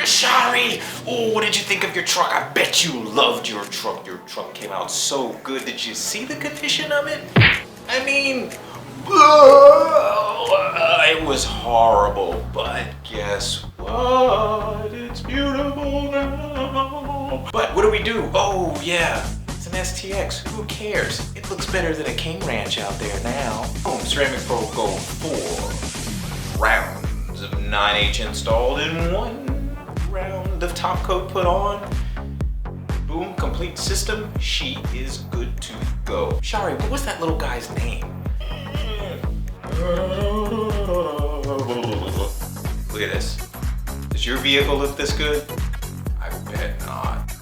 Shari, oh, what did you think of your truck? I bet you loved your truck. Your truck came out so good. Did you see the condition of it? I mean, it was horrible, but guess what? It's beautiful now. But what do we do? Oh, yeah. It's an STX. Who cares? It looks better than a King Ranch out there now. Boom, Ceramic Pro Gold 4 rounds of 9H installed in 1 round of top coat put on. Boom, complete system. She is good to go. Shari, what was that little guy's name? Look at this. Does your vehicle look this good? I bet not.